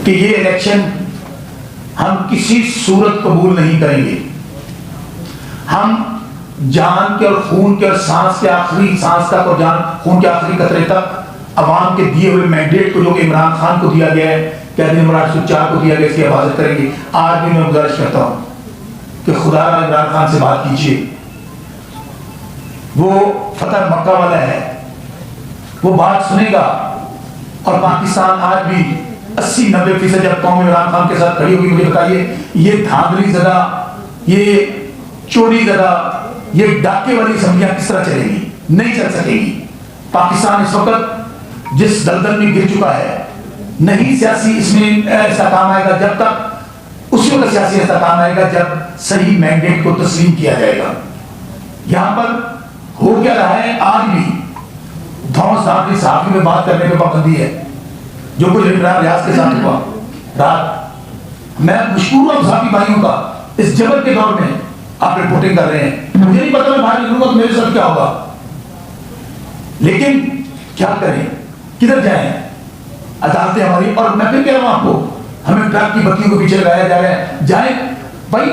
کہ یہ الیکشن ہم کسی صورت قبول نہیں کریں گے. ہم جان کے اور خون کے اور سانس کے آخری سانس تک اور جان خون کے آخری قطرے تک عوام کے دیے ہوئے مینڈیٹ کو جو کہ عمران خان کو دیا گیا ہے, قائد نمبر 804 کو دیا گیا, اس کی حفاظت کریں گے. آج بھی میں گزارش کرتا ہوں کہ خدا را عمران خان سے بات کیجیے. وہ فتح مکہ والا ہے, وہ بات سنے گا. اور پاکستان آج بھی 80-90% جب قوم عمران خان کے ساتھ کھڑی ہوگی, مجھے بتائیے یہ دھاندلی زدہ, یہ چوری زدہ, یہ ڈاکے والی اسمبلیاں کس طرح چلیں گی؟ نہیں چل سکے گی. پاکستان اس وقت جس دلدل میں گر چکا ہے, نہیں سیاسی اس میں ایسا کام آئے گا جب تک, اسی وقت سیاسی ایسا کام آئے گا جب صحیح مینڈیٹ کو تسلیم کیا جائے گا. یہاں پر ہو کیا رہا ہے, آج بھی دھون صاحب کی صحافی میں بات کرنے پہ پابندی ہے, جو کچھ عمران ریاض کے ساتھ ہوا رات. میں مشکور ہوں صحافی بھائیوں کا, اس جبر کے دور میں آپ رپورٹنگ کر رہے ہیں. مجھے نہیں پتا میں باہر نکلوں گا تو میرے ساتھ کیا ہوگا, لیکن کیا کریں, کدھر جائیں؟ عدالتیں ہماری, اور میں پھر کہہ رہا ہوں آپ کو, ہمیں ٹرک کی بتیوں کو پیچھے لگایا جا رہا ہے. جائیں بھائی,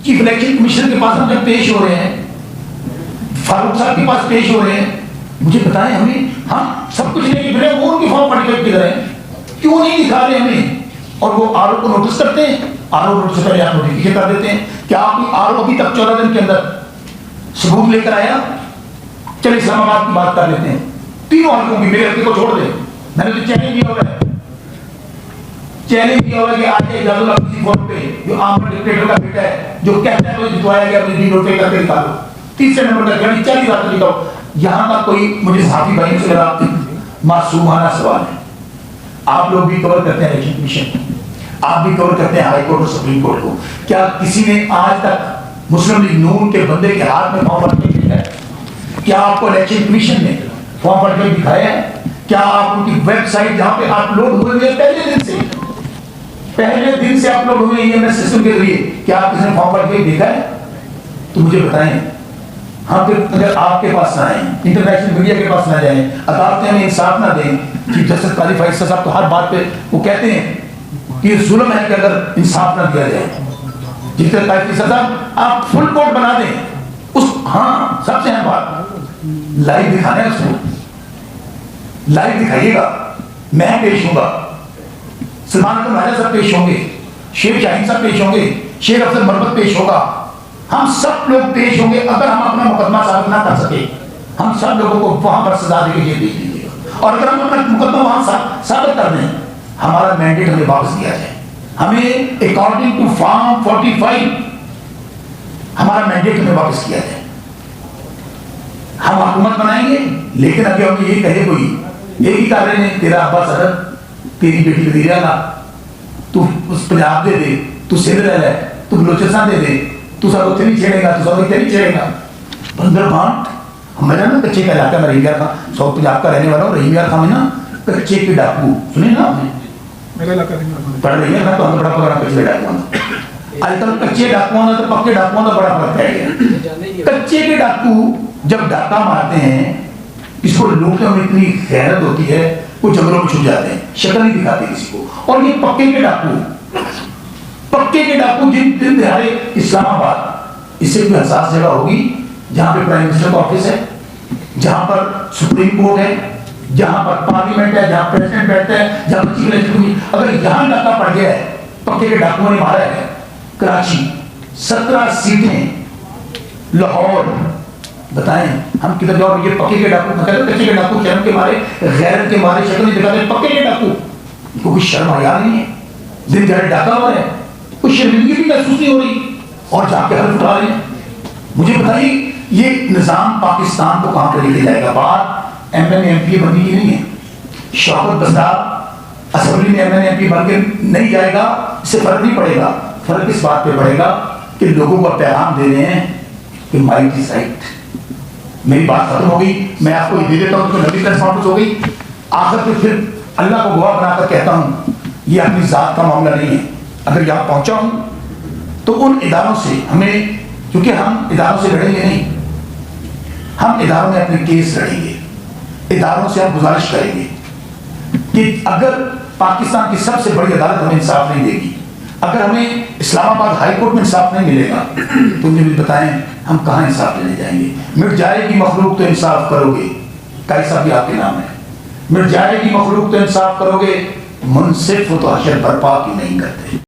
چیف الیکشن کمیشن کے پاس ہم جب پیش ہو رہے ہیں, فاروق صاحب کے پاس پیش ہو رہے ہیں, مجھے بتائیں ہمیں, ہم سب کچھ نہیں پھر وہ ان کی فارم 45 کدھر ہیں, کیوں نہیں دکھا رہے ہمیں؟ اور وہ آر او کو نوٹس کرتے ہیں, آر او نوٹس سے پہلے آپ نوٹیفیکیشن کر دیتے ہیں کہ آپ کی آر او ابھی تک 14 دن کے اندر ثبوت لے کر آیا. چلے اسلام آباد کی بات کر لیتے ہیں, تینوں حلقوں کی, میرے حلقے کو چھوڑ دیں. میں نے تو چیلنج دیا ہوا ہے, چیلنج دیا ہوا ہے کہ آج اعجاز اللہ کسی فون پہ جو عام ڈکٹیٹر کا بیٹا ہے, جو کہتا ہے مجھے جتوایا گیا, مجھے نوٹیفائی کر کے نکالو. تیسرے نمبر کا گاڑی 40 رات لکھا ہو. یہاں کا کوئی مجھے صحافی بھائیوں سے میرا معصومانہ سوال ہے, آپ لوگ بھی کور کرتے ہیں الیکشن کمیشن, آپ بھی کور کرتے ہیں ہائی کورٹ اور سپریم کورٹ کو, کیا کسی نے آج تک مسلم لیگ نون کے بندے کے ہاتھ میں فارم بھر کے دکھایا ہے؟ کیا آپ کو الیکشن کمیشن نے فارم بھر کے دکھایا ہے؟ کیا آپ ان کی ویب سائٹ جہاں پہ اپلوڈ ہوئے ہیں پہلے دن سے اپلوڈ ہوئے ہیں سسٹم کے ذریعے, کیا آپ کسی نے فارم بھر کے دیکھا ہے؟ تو مجھے بتائیں. ہاں پھر اگر آپ کے پاس نہ آئیں, انٹرنیشنل میڈیا کے پاس نہ جائیں, عدالتیں ہمیں انصاف نہ دیں, چیف جسٹس قاضی فائز صاحب تو ہر بات پہ وہ کہتے ہیں کہ یہ ظلم ہے کہ اگر انصاف نہ دیا جائے. چیف جسٹس قاضی صاحب آپ فل کورٹ بنا دیں اس, ہاں سب سے اہم بات لائیو دکھانا ہے, اس کو لائیو دکھائیے گا. میں پیش ہوں گا, سلمان احمد راجہ صاحب پیش ہوں گے, شیخ شاہین صاحب پیش ہوں گے, شیخ افضل مربت پیش ہوگا, ہم سب لوگ پیش ہوں گے. اگر ہم اپنا مقدمہ ثابت نہ کر سکے, ہم سب لوگوں کو وہاں پر سزا دے کے جیل بھیج دیجیے گا. اور اگر ہم اپنا مقدمہ وہاں ثابت کر دیں, ہمارا مینڈیٹ ہمیں واپس دیا جائے. ہمیں اکارڈنگ ٹو فارم 45 ہمارا مینڈیٹ ہمیں واپس کیا جائے. ہم حکومت بنائیں گے, لیکن ابھی ہم یہ کہے کوئی یہ ہی کر رہے ہیں, تیرا ابا صدر, تیری بیٹی وزیر اعلیٰ, تو پنجاب دے دے, تو سندھ لے لے, تو بلوچستان دے دے, تو سب اتنے نہیں چھیڑے گا, تو سب اتنے نہیں چھیڑے گا. بندر بانٹ ہمارا نا کچے کا علاقہ میں رحیم یار خان, سو پنجاب کا رہنے والا ہوں. رحیم یار خان میں نا کچے کے ڈاکو سنے نا آپ نے, میرا علاقہ پڑھ رہی ہے نا, تو ہم بڑا بڑا کچے ڈاکو. آج کل کچے ڈاکو تو پکے ڈاکو کا بڑا فرق ہے. کچے کے ڈاکو جب ڈاکہ مارتے ہیں, اس کو لوگوں میں اتنی غیرت ہوتی ہے, وہ جنگلوں میں چھپ جاتے ہیں, شکل نہیں دکھاتے کسی کو. اور یہ پکے کے ڈاکو جن دن دہاڑے اسلام آباد, اس سے کوئی حساس جگہ ہوگی جہاں پہ پرائم منسٹر کا آفس ہے, جہاں پر سپریم کورٹ ہے, جہاں پر پارلیمنٹ ہے, جہاں پریزیڈنٹ بیٹھتا ہے, جہاں پر چیف الیکٹر ہوگی. اگر یہاں ڈاکہ پڑ گیا ہے, پکے کے ڈاکوؤں نے مارا ہے. کراچی 17 سیٹیں, لاہور, بتائیں ہم کدھر جاؤ. یہ پکے کے ڈاکو, کچے کے ڈاکو شرم کے مارے, غیرت کے مارے شکل نہیں دکھاتے. پکے کے ڈاکو کو کوئی شرم حیا نہیں ہے, دن دہاڑے ڈاکہ ہو رہا ہے, کوئی شرمندگی بھی محسوس نہیں ہو رہی, اور جا کے حلف اٹھا رہے ہیں. مجھے بتائیے یہ نظام پاکستان کو کہاں پہ لے کے جائے گا؟ بات M N A M P بننے کی نہیں ہے. شوکت بزدار اسمبلی میں M N A M P بن کے نہیں جائے گا, اس سے فرق نہیں پڑے گا. فرق اس بات پہ پڑے گا کہ لوگوں کو پیغام دے رہے ہیں کہ مائٹ از رائٹ. میری بات ختم ہو گئی, میں آپ کو یہ دے دیتا ہوں کہ نبی پریس کانفرنس ہو گئی. آخر پہ پھر اللہ کو گواہ بنا کر کہتا ہوں, یہ اپنی ذات کا معاملہ نہیں ہے. اگر یہاں پہنچا ہوں تو ان اداروں سے ہمیں, کیونکہ ہم اداروں سے لڑیں گے نہیں, ہم اداروں میں اپنے کیس لڑیں گے, اداروں سے ہم گزارش کریں گے کہ اگر پاکستان کی سب سے بڑی عدالت ہمیں انصاف نہیں دے گی، اگر ہمیں اسلام آباد ہائی کورٹ میں انصاف نہیں ملے گا تو مجھے بھی بتائیں ہم کہاں انصاف لینے جائیں گے؟ مٹ جائے گی مخلوق تو انصاف کرو گے، کیسا بھی آپ کے نام ہے، مٹ جائے گی مخلوق تو انصاف کرو گے، منصف ہو تو حشر برپا کی نہیں کرتے۔